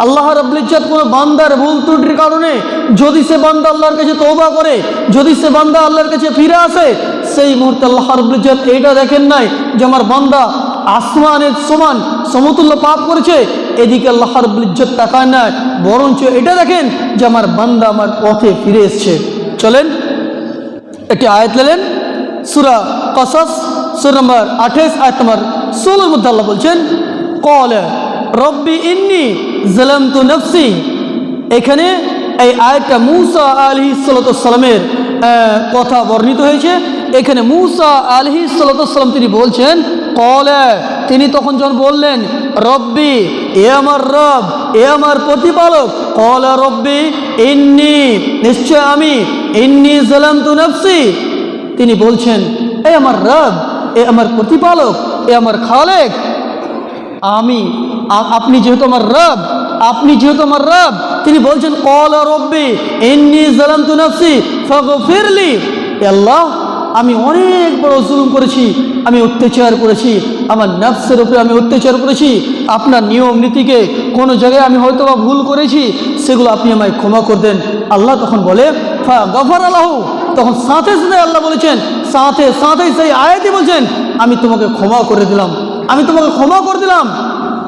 আল্লাহ রাব্বুল ইজ্জত কোনো বান্দার ভুল ত্রুটির কারণে যদি সে বান্দা আল্লাহর কাছে তওবা করে, যদি সে বান্দা আল্লাহর কাছে ফিরে আসে, সেই মুহূর্তে আল্লাহ রাব্বুল ইজ্জত এইটা দেখেন নাই যে আমার বান্দা আসমানের সমান সমতুল্য পাপ করেছে, এদিকে আল্লাহ রাব্বুল ইজ্জত তাকায় না, বরঞ্চ এটা দেখেন যে আমার বান্দা আমার পথে ফিরে এসছে। চলেন একটি আয়াত নিলেন, সূরা কসস সূরা নম্বর 28 আয়াত নম্বর 16 এর মধ্যে আল্লাহ বলছেন ক্বালা রব্বি ইন্নী যালামতু নাফসি। এখানে এই আয়াতটা মূসা আলাইহিস সালামের কথা বর্ণিত হয়েছে। এখানে মূসা আলাইহিস সালাম তিনি বলছেন ক্বালা, তিনি তখন যখন বললেন রব্বি, এ আমার রব, এ আমার প্রতিপালক, ক্বালা রব্বি ইন্নী, নিশ্চয় আমি, ইন্নী যালামতু নাফসি, তিনি বলছেন এ আমার রব, এ আমার প্রতিপালক, এ আমার খালেক, আমি, আপনি যেহেতু আমার রব, আপনি যেহেতু আমার রব, তিনি বলছেন ক্বালা রব্বি ইন্নী যালামতু নাফসি ফাগফিরলি, হে আল্লাহ আমি অনেক বড় জুলুম করেছি, আমি অত্যাচার করেছি, আমার নফসের উপরে আমি অত্যাচার করেছি, আপনার নিয়ম নীতিকে কোনো জায়গায় আমি হয়তো বা ভুল করেছি, সেগুলো আপনি আমায় ক্ষমা করে দেন। আল্লাহ তখন বলে ফাগফারা লাহু, তখন সাথে সাথে আল্লাহ বলেছেন, সাথে সাথে সেই আয়াতই বলছেন আমি তোমাকে ক্ষমা করে দিলাম, আমি তোমাকে ক্ষমা করে দিলাম।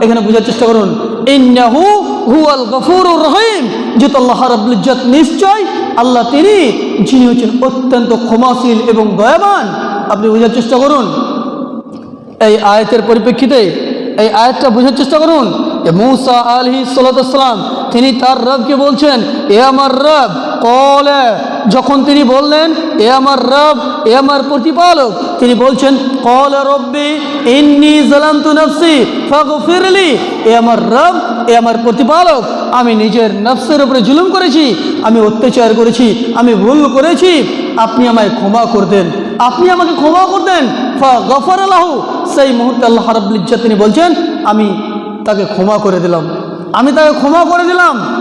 এখানে বোঝার চেষ্টা করুন, ইন্নাহু হুয়াল গফুরুর রহিম, যেহেতু আল্লাহ রাব্বুল ইজ্জত নিশ্চয় আল্লাহ তিনি যিনি হচ্ছেন অত্যন্ত ক্ষমাশীল এবং দয়াবান। আপনি বোঝার চেষ্টা করুন এই আয়াতের পরিপ্রেক্ষিতে, এই আয়াতটা বোঝার চেষ্টা করুন যে মূসা আলাইহিস সালাম তিনি তার রবকে বলছেন এ আমার রব, ক্বালা, যখন তিনি বললেন এ আমার রব, এ আমার প্রতিপালক, তিনি বলছেন ক্বালা রব্বি ইন্নী যালামতু নাফসি ফাগফিরলি, এ আমার রব, এ আমার প্রতিপালক, আমি নিজের নফসের উপরে জুলুম করেছি, আমি অত্যাচার করেছি, আমি ভুল করেছি, আপনি আমায় ক্ষমা করে দেন, আপনি আমাকে ক্ষমা করে দেন। ফাগফারা লাহু, সেই মুহূর্তে আল্লাহ রাব্বুল ইজ্জত তিনি বলছেন আমি তাকে ক্ষমা করে দিলাম, আমি তাকে ক্ষমা করে দিলাম।